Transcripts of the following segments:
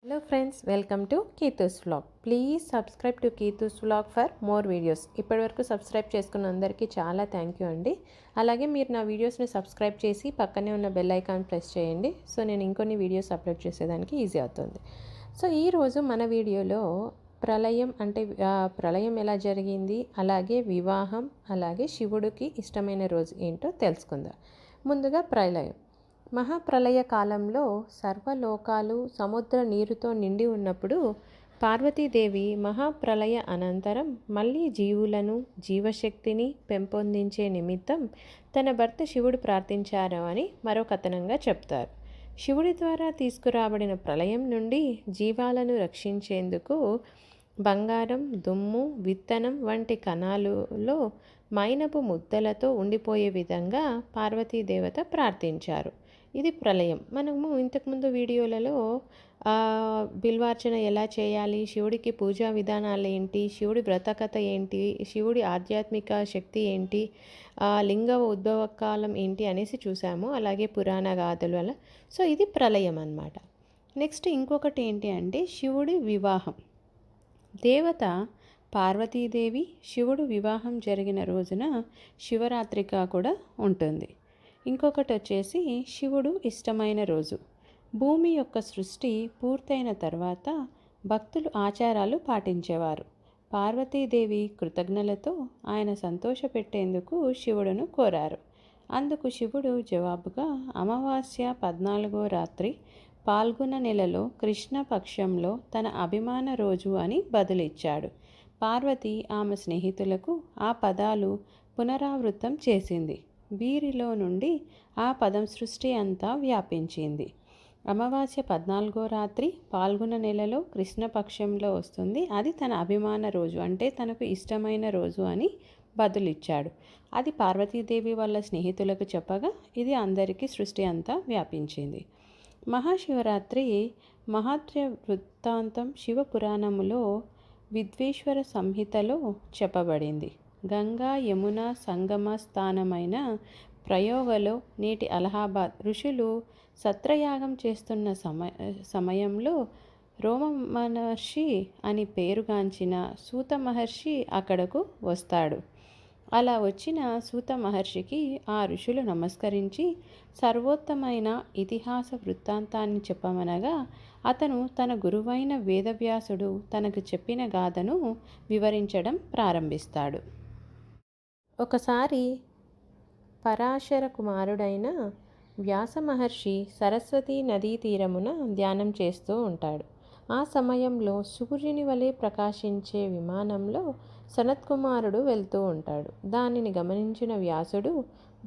Hello friends, welcome to Keethu's Vlog. Please subscribe to Keethu's Vlog for more videos. ఇప్పటివరకు subscribe చేసుకున్న అందరికీ చాలా thank you అండి. అలాగే మీరు నా వీడియోస్ని సబ్స్క్రైబ్ చేసి పక్కనే ఉన్న బెల్ ఐకాన్ ప్రెస్ చేయండి. సో నేను ఇంకొన్ని వీడియోస్ అప్లోడ్ చేసేదానికి ఈజీ అవుతుంది. సో ఈరోజు మన వీడియోలో ప్రళయం అంటే ప్రళయం ఎలా జరిగింది, అలాగే వివాహం, అలాగే శివుడికి ఇష్టమైన రోజు ఏంటో తెలుసుకుందాం. ముందుగా ప్రళయం. మహాప్రళయ కాలంలో సర్వలోకాలు సముద్ర నీరుతో నిండి ఉన్నప్పుడు పార్వతీదేవి మహాప్రళయ అనంతరం మళ్ళీ జీవులను జీవశక్తిని పెంపొందించే నిమిత్తం తన భర్త శివుడు ప్రార్థించారు అని మరో కథనంగా చెప్తారు. శివుడి ద్వారా తీసుకురాబడిన ప్రళయం నుండి జీవాలను రక్షించేందుకు బంగారం, దుమ్ము, విత్తనం వంటి కణాలలో మైనపు ముద్దలతో ఉండిపోయే విధంగా పార్వతీదేవత ప్రార్థించారు. ఇది ప్రళయం. మనము ఇంతకుముందు వీడియోలలో బిల్వార్చన ఎలా చేయాలి, శివుడికి పూజా విధానాలు ఏంటి, శివుడి వ్రతకథ ఏంటి, శివుడి ఆధ్యాత్మిక శక్తి ఏంటి, లింగ ఉద్భవ కాలం ఏంటి అనేసి చూసాము. అలాగే పురాణ గాథలు అలా. సో ఇది ప్రళయం అన్నమాట. నెక్స్ట్ ఇంకొకటి ఏంటి అంటే శివుడి వివాహం. దేవత పార్వతీదేవి శివుడు వివాహం జరిగిన రోజున శివరాత్రిగా కూడా ఉంటుంది. ఇంకొకటి వచ్చేసి శివుడు ఇష్టమైన రోజు. భూమి యొక్క సృష్టి పూర్తయిన తర్వాత భక్తులు ఆచారాలు పాటించేవారు. పార్వతీదేవి కృతజ్ఞతలతో ఆయన సంతోషపెట్టేందుకు శివుడును కోరారు. అందుకు శివుడు జవాబుగా అమావాస్య 14వ రాత్రి పాల్గొన నెలలో కృష్ణపక్షంలో తన అభిమాన రోజు అని బదులిచ్చాడు. పార్వతి ఆమె స్నేహితులకు ఆ పదాలు పునరావృతం చేసింది. వీరిలో నుండి ఆ పదం సృష్టి అంతా వ్యాపించింది. అమావాస్య 14వ రాత్రి పాల్గొన నెలలో కృష్ణపక్షంలో వస్తుంది. అది తన అభిమాన రోజు అంటే తనకు ఇష్టమైన రోజు అని బదులిచ్చాడు. అది పార్వతీదేవి వాళ్ళ స్నేహితులకు చెప్పగా ఇది అందరికీ సృష్టి అంతా వ్యాపించింది. మహాశివరాత్రి మహాత్మ్య వృత్తాంతం శివపురాణములో విద్వేశ్వర సంహితలో చెప్పబడింది. గంగా యమున సంగమ స్థానమైన ప్రయోగలో నేటి అలహాబాద్ ఋషులు సత్రయాగం చేస్తున్న సమయంలో రోమ మహర్షి అని పేరుగాంచిన సూత మహర్షి అక్కడకు వస్తాడు. అలా వచ్చిన సూత మహర్షికి ఆ ఋషులు నమస్కరించి సర్వోత్తమైన ఇతిహాస వృత్తాంతాన్ని చెప్పమనగా అతను తన గురువైన వేదవ్యాసుడు తనకు చెప్పిన గాథను వివరించడం ప్రారంభిస్తాడు. ఒకసారి పరాశర కుమారుడైన వ్యాస మహర్షి సరస్వతీ నదీ తీరమున ధ్యానం చేస్తూ ఉంటాడు. ఆ సమయంలో సూర్యుని వలె ప్రకాశించే విమానంలో సనత్కుమారుడు వెళ్తూ ఉంటాడు. దానిని గమనించిన వ్యాసుడు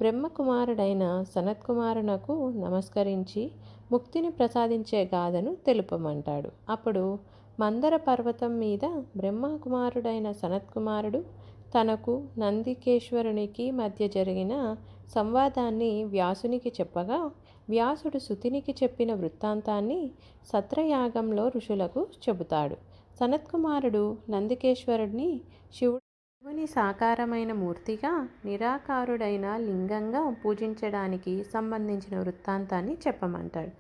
బ్రహ్మకుమారుడైన సనత్కుమారునకు నమస్కరించి ముక్తిని ప్రసాదించే గాథను తెలుపమంటాడు. అప్పుడు మందర పర్వతం మీద బ్రహ్మకుమారుడైన సనత్కుమారుడు తనకు నందికేశ్వరునికి మధ్య జరిగిన సంవాదాన్ని వ్యాసునికి చెప్పగా వ్యాసుడు సుతినికి చెప్పిన వృత్తాంతాన్ని సత్రయాగంలో ఋషులకు చెబుతాడు. సనత్కుమారుడు నందికేశ్వరుడిని శివుని సాకారమైన మూర్తిగా నిరాకారుడైన లింగంగా పూజించడానికి సంబంధించిన వృత్తాంతాన్ని చెప్పమంటాడు.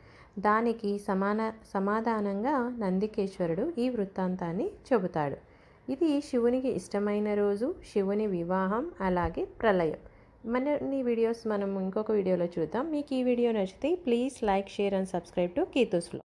దానికి సమాధానంగా నందికేశ్వరుడు ఈ వృత్తాంతాన్ని చెబుతాడు. ఇది శివునికి ఇష్టమైన రోజు, శివుని వివాహం, అలాగే ప్రళయం. మరిన్ని వీడియోస్ మనం ఇంకొక వీడియోలో చూద్దాం. మీకు ఈ వీడియో నచ్చితే please like, share and subscribe to Keethu's vlog.